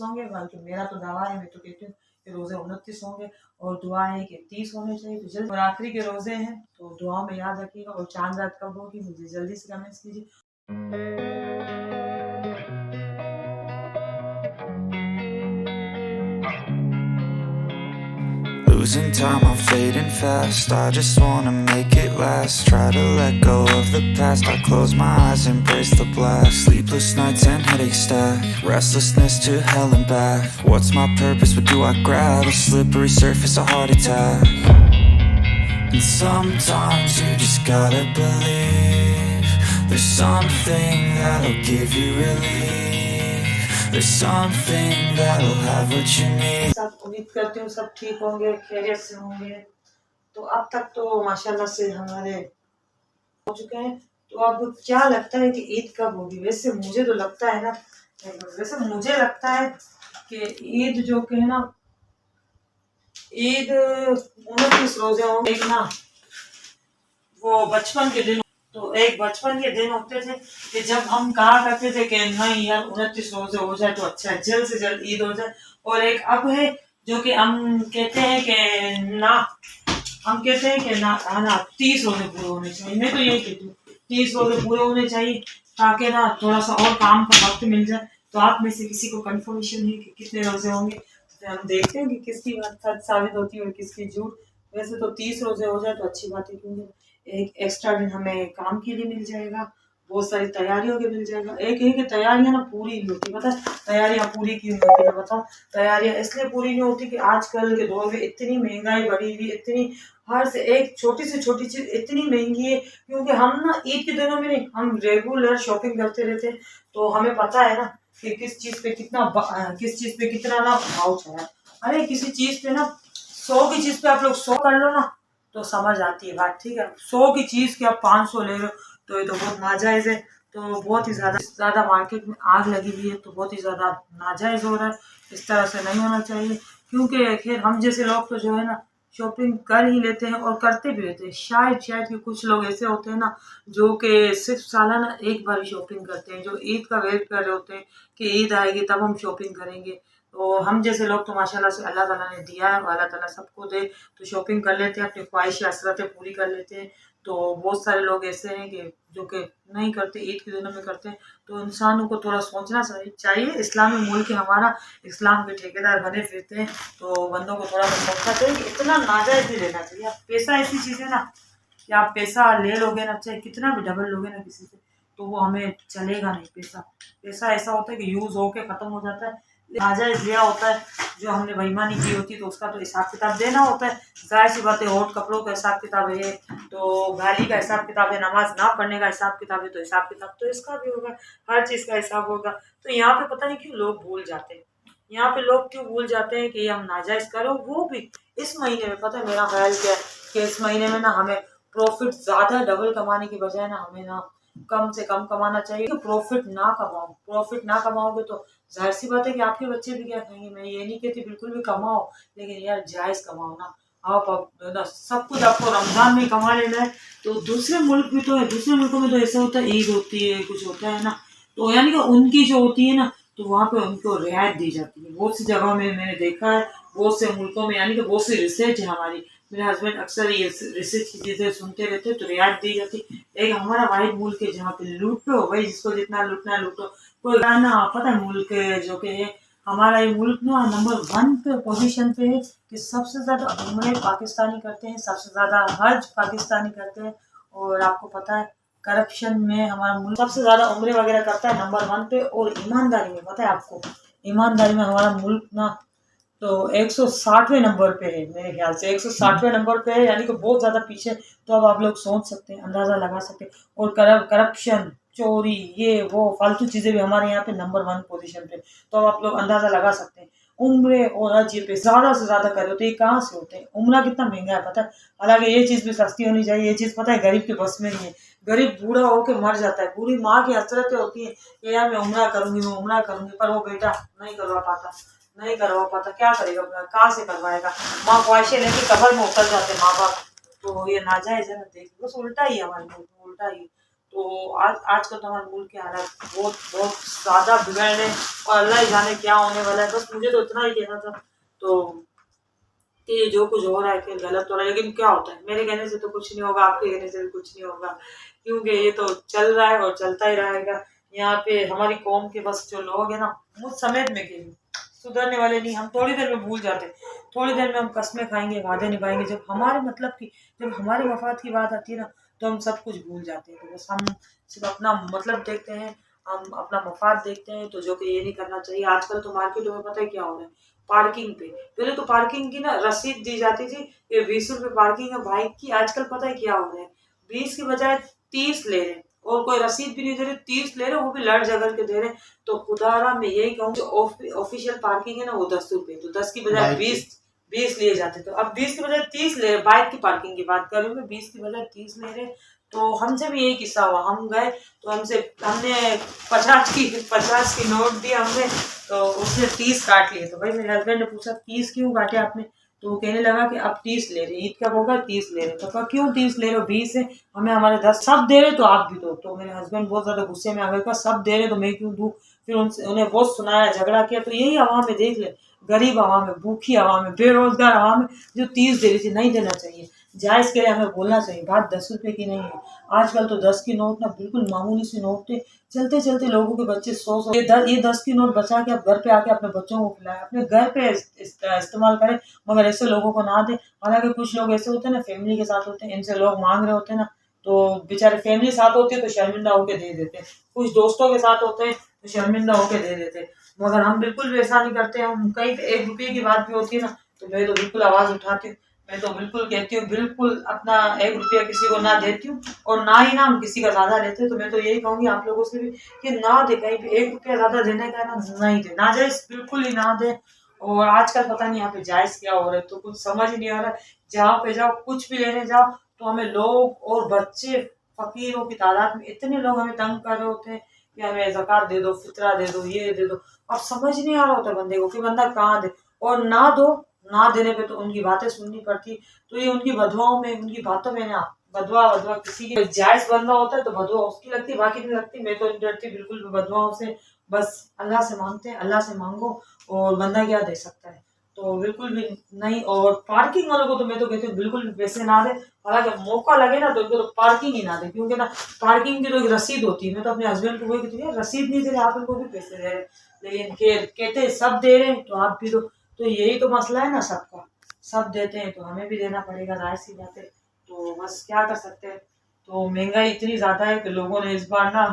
होंगे, बल्कि मेरा तो दावा है, मैं तो कहती हूँ कि रोजे 29 होंगे और दुआ है कि 30 होने चाहिए। तो जल्द और आखिरी के रोजे हैं तो दुआ में याद रखिएगा। और चांद रात कब होगी मुझे जल्दी से कमेंट्स कीजिए। Losing time, I'm fading fast. I just wanna make it last. Try to let go of the past. I close my eyes, embrace the blast. Sleepless nights and headaches stack. Restlessness to hell and back. What's my purpose? What do I grab? A slippery surface, a heart attack. And sometimes you just gotta believe there's something that'll give you relief. There's something that'll have what you need. सब उम्मीद करती हूँ सब ठीक होंगे, खैरियत से होंगे। तो अब तक तो माशाल्लाह से हमारे हो चुके हैं। तो अब क्या लगता है कि ईद कब होगी? वैसे मुझे तो लगता है ना, वैसे मुझे लगता है कि ईद जो कि है ना, ईद 29 रोजे होंगे। एक ना वो बचपन के दिन, तो एक बचपन के दिन होते थे कि जब हम कहा करते थे कि नहीं यार 29 रोजे हो जाए तो अच्छा है, जल्द से जल्द ईद हो जाए। और एक अब है जो कि हम कहते हैं कि ना, हम कहते हैं कि ना 30 रोजे पूरे होने चाहिए। मैं तो यही कहती हूँ 30 रोजे पूरे होने चाहिए ताकि ना थोड़ा सा और काम का वक्त मिल जाए। तो आप में से किसी को कंफर्मेशन है कि कितने रोजे होंगे? तो हम देखते हैं कि किसकी बात सच साबित होती है और किसकी झूठ। वैसे तो 30 रोजे हो जाए तो अच्छी बात है, क्योंकि एक एक्स्ट्रा दिन हमें काम के लिए मिल जाएगा, बहुत सारी तैयारियों के मिल जाएगा। एक है कि तैयारियां ना पूरी नहीं होती, पता है तैयारियां पूरी क्यों नहीं होती? मैं बताऊं, तैयारियां इसलिए पूरी नहीं होती कि आजकल के दौर में इतनी महंगाई बढ़ी हुई, इतनी हर से एक छोटी से छोटी चीज इतनी महंगी है। क्योंकि हम ना ईद के दिनों में नहीं, हम रेगुलर शॉपिंग करते रहते हैं, तो हमें पता है ना कि किस चीज पे कितना ना भाव चढ़ा है। अरे किसी चीज पे ना 100 की चीज पे आप लोग 100 कर लो ना तो समझ आती है बात, ठीक है। 100 की चीज की आप 500 ले रहे हो तो ये तो बहुत नाजायज है। तो बहुत ही ज्यादा मार्केट में आग लगी हुई है, तो बहुत ही ज्यादा नाजायज हो रहा है। इस तरह से नहीं होना चाहिए, क्योंकि खैर हम जैसे लोग तो जो है ना शॉपिंग कर ही लेते हैं और करते भी रहते हैं। शायद कि कुछ लोग ऐसे होते हैं ना जो कि सिर्फ सालाना एक बार शॉपिंग करते हैं, जो ईद का वेट कर रहे होते हैं कि ईद आएगी तब हम शॉपिंग करेंगे। तो हम जैसे लोग तो माशाल्लाह से अल्लाह ताला ने दिया है और अल्लाह ताला सबको दे, तो शॉपिंग कर लेते हैं, अपनी ख्वाहिश हसरतें पूरी कर लेते हैं। तो बहुत सारे लोग ऐसे हैं कि जो कि नहीं करते, ईद के दिनों में करते हैं। तो इंसानों को थोड़ा सोचना चाहिए। इस्लामी मुल्क है हमारा, इस्लाम के ठेकेदार बने फिरते हैं, तो बंदों को थोड़ा सा सोचना चाहिए कि इतना नाजायज नहीं लेना चाहिए। पैसा ऐसी चीज़ है ना कि आप पैसा ले लोगे ना, चाहे कितना भी डबल लोगे ना किसी से, तो वो हमें चलेगा नहीं। पैसा ऐसा होता है कि यूज होके खत्म हो जाता है। नाजायज लिया होता है, जो हमने बेईमानी की होती है तो उसका तो हिसाब किताब देना होता है। जाहिर सी बात है, और कपड़ों का हिसाब किताब है, तो गाली का हिसाब किताब है, नमाज ना पढ़ने का हिसाब किताब है, तो हिसाब किताब तो इसका भी होगा, हर चीज का हिसाब होगा। तो यहाँ पे पता नहीं क्यों लोग भूल जाते हैं, यहाँ पे लोग क्यों भूल जाते हैं कि हम नाजायज करो, वो भी इस महीने में। पता है मेरा ख्याल क्या है कि इस महीने में ना हमें प्रॉफिट ज्यादा डबल कमाने की बजाय ना हमें ना कम से कम कमाना चाहिए। प्रॉफिट ना कमाओगे तो जाहिर सी बात है कि आपके बच्चे भी क्या खाएंगे। मैं ये नहीं कहती बिल्कुल भी कमाओ, लेकिन यार जायज कमाओ ना। आप अब सब कुछ आपको रमजान में कमा लेना है, तो दूसरे मुल्क भी तो है, दूसरे मुल्कों में तो ऐसा होता है, ईद होती है, कुछ होता है ना, तो यानी कि उनकी जो होती है ना, तो वहाँ पे उनको रियायत दी जाती है। बहुत सी जगहों में मैंने देखा है, बहुत से मुल्कों में, यानी कि बहुत सी रिसर्च है हमारी, मेरे हस्बैंड अक्सर ये रिसर्च की चीजें सुनते रहते, तो रियायत दी जाती। एक हमारा वाहिद मुल्क है जहाँ पे लूटो भाई, जिसको जितना लूटना है लूटो। कोई गाना पता है मुल्क जो के है हमारा, ये मुल्क ना नंबर 1 पे पोजीशन पे है कि सबसे ज्यादा उम्रे पाकिस्तानी करते हैं, सबसे ज्यादा हज पाकिस्तानी करते हैं। और आपको पता है करप्शन में हमारा मुल्क सबसे ज्यादा उम्रे वगैरह करता है, नंबर 1 पे। और ईमानदारी में पता है आपको, ईमानदारी में हमारा मुल्क ना तो 160वें नंबर पे है, मेरे ख्याल से 160वें नंबर पे है, यानी कि बहुत ज्यादा पीछे। तो अब आप लोग सोच सकते हैं, अंदाजा लगा सकते हैं। और करप्शन, चोरी, ये वो फालतू चीजें भी हमारे यहाँ पे नंबर 1 पोजीशन पे। तो अब आप लोग अंदाजा लगा सकते हैं उम्रे और हज ये पे ज्यादा से ज्यादा कर रहे होते हैं। कहाँ से होते हैं? उम्रा कितना महंगा है पता है। हालांकि ये चीज भी सस्ती होनी चाहिए, ये चीज पता है गरीब के बस में नहीं है। गरीब बूढ़ा होके मर जाता है, बूढ़ी माँ की हसरतें होती है कि यार मैं उम्रा करूंगी, पर वो बेटा नहीं करवा पाता। क्या करेगा, कहाँ से करवाएगा? माँ ख्वाहिशें लेके कब्र में उतर जाते माँ बाप। तो ये नाजायज है ना, देख बस उल्टा ही है हमारे मुल्क में, उल्टा ही। तो आजकल तो हमारे मुल्क के हालात बहुत बहुत ज़्यादा बिगड़ रहे हैं और अल्लाह ही जाने क्या होने वाला है। बस मुझे तो इतना ही कहना था तो कि ये जो कुछ हो रहा है कि गलत हो रहा है, लेकिन क्या होता है, मेरे कहने से तो कुछ नहीं होगा, आपके कहने से भी कुछ नहीं होगा, क्योंकि ये तो चल रहा है और चलता ही रहेगा। यहाँ पे हमारी कौम के बस जो लोग हैं ना, मुझ समेत में के सुधरने वाले नहीं। हम थोड़ी देर में भूल जाते, थोड़ी देर में हम कस्में खाएंगे, वादे निभाएंगे, जब हमारे मतलब की, जब हमारे मफाद की बात आती है ना, तो हम सब कुछ भूल जाते हैं। तो बस हम सिर्फ अपना मतलब देखते हैं, हम अपना मफाद देखते हैं, तो जो कि ये नहीं करना चाहिए। आजकल तो मार्केटों में पता है क्या हो रहा है, पार्किंग पे पहले तो पार्किंग की ना रसीद दी जाती थी, ये 20 रुपए पार्किंग है बाइक की। आजकल पता है क्या हो रहा है, 20 की बजाय 30 ले रहे हैं, और कोई रसीद भी नहीं दे रहे, 30 ले रहे हैं, वो भी लड़ झगड़ के दे रहे हैं। तो खुदारा मैं यही कहूँ, जो ऑफिशियल पार्किंग है ना, वो 10 रुपए, तो 10 की बजाय 20 लिए जाते, तो अब 20 की बजाय 30 ले रहे। बाइक की पार्किंग की बात कर रही हूँ मैं, 20 की बजाय 30 ले रहे। तो हमसे भी यही किस्सा हुआ, हम गए तो हमने 50 की नोट दी हमने, तो उसने 30 काट लिए। तो भाई मेरे हस्बैंड ने पूछा 30 क्यों काटे आपने, तो वो कहने लगा कि अब 30 ले रहे, ईद का मौका 30 ले रहे। तो कहा क्यों 30 ले रहे हो, 20 है, हमें हमारे 10 सब दे रहे तो आप भी दो। तो मेरे हस्बैंड बहुत ज्यादा गुस्से में आ गए, कहा सब दे रहे तो मैं क्यों दूं। फिर उनसे उन्हें बहुत सुनाया, झगड़ा किया। तो यही आवाम में देख ले, गरीब आवाम में, भूखी आवाम में, बेरोजगार आवाम में जो 30 दे रही थी, नहीं देना चाहिए। जायज के लिए हमें बोलना चाहिए, बात 10 रुपए की नहीं है। आजकल तो 10 की नोट ना बिल्कुल मामूली सी नोट थे, चलते चलते लोगों के बच्चे 100 ये 10 की नोट बचा के आप घर पे आके अपने बच्चों को खिलाएं, अपने घर पे इस्तेमाल करें, मगर ऐसे लोगों को ना दें। हालांकि कुछ लोग ऐसे होते हैं ना, फैमिली के साथ होते हैं, इनसे लोग मांग रहे होते हैं ना, तो बेचारे फैमिली साथ होती है तो शर्मिंदा होके दे देते हैं, कुछ दोस्तों के साथ होते हैं तो शर्मिंदा होके दे देते हैं, मगर हम बिल्कुल भी ऐसा नहीं करते। हम कहीं पे 1 रुपये की बात भी होती है ना, तो मैं तो बिल्कुल आवाज उठाती हूँ, मैं तो बिल्कुल कहती हूँ, बिल्कुल अपना 1 रुपया किसी को ना देती हूँ, और ना ही ना हम किसी का ज्यादा लेते। तो मैं तो यही कहूंगी आप लोगों से भी कि ना दे, कहीं पे 1 रुपया ज्यादा देने का ना, नहीं दे, ना जायज बिल्कुल ही ना दे। और आजकल पता नहीं यहाँ पे जायज क्या हो रहा है, तो कुछ समझ ही नहीं आ रहा है। जहाँ पे जाओ, कुछ भी लेने जाओ, तो हमें लोग और बच्चे, फकीरों की तादाद में इतने लोग हमें तंग कर रहे होते हैं कि हमें ज़कात दे दो, फितरा दे दो, ये दे दो। अब समझ नहीं आ रहा होता बंदे को कि बंदा कहाँ दे, और ना दो, ना देने पे तो उनकी बातें सुननी पड़ती। तो ये उनकी बदुआओं में, उनकी बातों में ना, बदुआ बदुआ किसी की जायज बंदा होता है तो बदुआ उसकी लगती है, बाकी नहीं लगती। मैं तो नहीं डरती बिल्कुल भी बदुआओं से, बस अल्लाह से मांगते हैं, अल्लाह से मांगो, और बंदा क्या दे सकता है। तो बिल्कुल भी नहीं। और पार्किंग वालों को तो मैं तो कहती हूँ बिल्कुल भी पैसे ना दे, हालांकि मौका लगे ना तो उनको तो पार्किंग ही ना दे, क्योंकि ना पार्किंग की तो एक रसीद होती है। मैं तो अपने हस्बैंड को वही कहती हूँ, रसीद नहीं दे रहे आप, उनको भी पैसे दे रहे, लेकिन कहते सब दे रहे हैं तो आप भी दो। तो यही तो मसला है ना सबका, सब देते हैं तो हमें भी देना पड़ेगा, जाहिर सी बात है। तो बस क्या कर सकते हैं। तो महंगाई इतनी ज्यादा है कि लोगों ने इस बार ना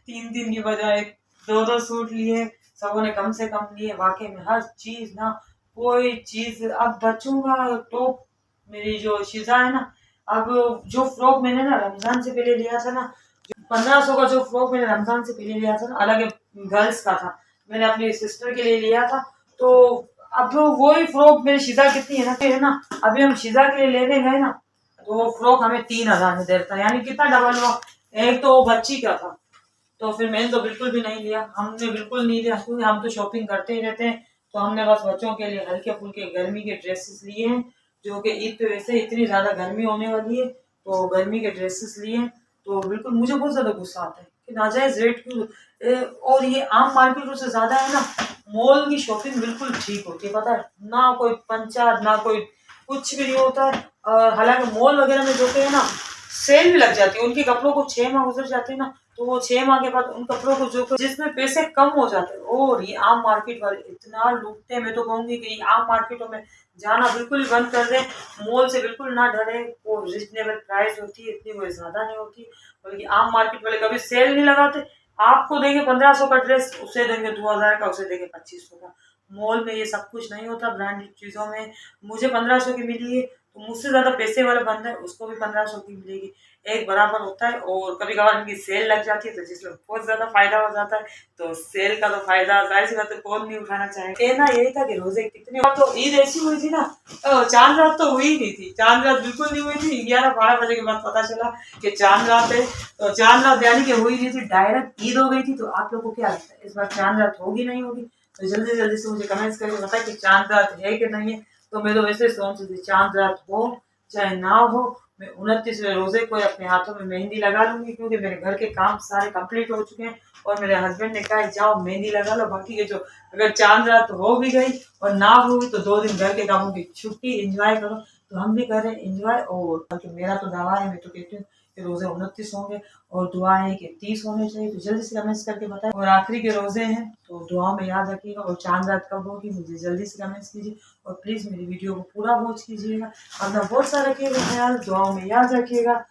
3 दिन की बजाय 2-2 सूट लिए, सबों ने कम से कम लिए। वाकई में हर चीज ना, कोई चीज अब बच्चों का तो, मेरी जो शिजा है ना, अब जो फ्रॉक मैंने ना रमजान से पहले लिया था ना, 1500 का जो फ्रॉक मैंने रमजान से पहले लिया था ना, अलग गर्ल्स का था, मैंने अपनी सिस्टर के लिए लिया था। तो अब वही फ्रॉक मेरी शिजा कितनी है ना, अभी हम शिजा के लिए लेने गए ना, तो वो फ्रॉक हमें 3000 में दे रहा था, यानी कितना डबल हुआ। एक तो वो बच्ची का था, तो फिर मैंने तो बिल्कुल भी नहीं लिया, हमने बिल्कुल नहीं लिया, क्योंकि हम तो शॉपिंग करते ही रहते हैं। तो हमने बस बच्चों के लिए हल्के फुल्के गर्मी के ड्रेसेस लिए हैं, जो कि ईद पे वैसे इतनी ज़्यादा गर्मी होने वाली है, तो गर्मी के ड्रेसेस लिए हैं। तो बिल्कुल मुझे बहुत ज़्यादा गुस्सा आता है कि नाजायज़ रेट क्यों, और ये आम मार्केटों से ज़्यादा है ना, मॉल की शॉपिंग बिल्कुल ठीक होती है, पता है ना, कोई पंचा ना कोई कुछ भी नहीं होता है। हालांकि मॉल वगैरह में जो कि है ना, सेल भी लग जाती है, उनके कपड़ों को 6 माह गुजर जाते हैं ना, तो वो 6 माह के बाद उन कपड़ों को जो जिसमें पैसे कम हो जाते हैं, और ये आम मार्केट वाले इतना लूटते हैं। मैं तो कहूंगी कि ये आम मार्केटों में जाना बिल्कुल ही बंद कर दें, मॉल से बिल्कुल ना डरे। वो रिजनेबल प्राइस होती है, इतनी कोई ज्यादा नहीं होती, बल्कि आम मार्केट वाले कभी सेल नहीं लगाते। आपको देंगे 1500 का ड्रेस, उसे देंगे 2000 का, उसे देंगे 2500 का। मॉल में ये सब कुछ नहीं होता, ब्रांडेड चीजों में। मुझे 1500 की मिली है, तो मुझसे ज्यादा पैसे वाला बंदा है, उसको भी 1500 की मिलेगी, एक बराबर होता है। और कभी कभार इनकी सेल लग जाती है, तो जिसमें बहुत ज्यादा फायदा हो जाता है, तो सेल का तो फायदा जाहिर सी बात है कौन नहीं उठाना चाहेगा। कहना यही था कि रोजे कितने, और तो ईद ऐसी हुई थी ना, चांद रात तो हुई ही नहीं थी, चांद रात बिल्कुल नहीं हुई थी। 11-12 बजे के बाद पता चला कि चांद रात है, तो चांद रात यानी कि हुई नहीं थी, डायरेक्ट ईद हो गई थी। तो आप लोगों को क्या लगता है, इस बार चांद रात होगी नहीं होगी? तो जल्दी जल्दी से मुझे कमेंट्स करके बताएं कि चांद रात है कि नहीं है। तो मैं तो वैसे सोच रही थी चांद रात हो चाहे ना हो, मैं 29वें रोजे को अपने हाथों में मेहंदी लगा लूंगी, क्योंकि मेरे घर के काम सारे कंप्लीट हो चुके हैं और मेरे हस्बैंड ने कहा जाओ मेहंदी लगा लो। बाकी के जो अगर चांद रात हो भी गई और ना हुई तो 2 दिन घर के कामों की छुट्टी, एंजॉय करो। तो हम भी कर रहे हैं एंजॉय। और बल्कि मेरा तो दावा है, मैं तो कहती हूँ कि रोजे 29 होंगे और दुआ है कि 30 होने चाहिए। तो जल्दी से कमेंट्स करके बताएं। और आखिरी के रोजे हैं तो दुआ में याद रखिएगा। और चांद रात कब होगी मुझे जल्दी से कमेंट्स कीजिए और प्लीज मेरी वीडियो को पूरा वॉच कीजिएगा। अपना बहुत सारा रखिएगा ख्याल, दुआओं में याद रखिएगा।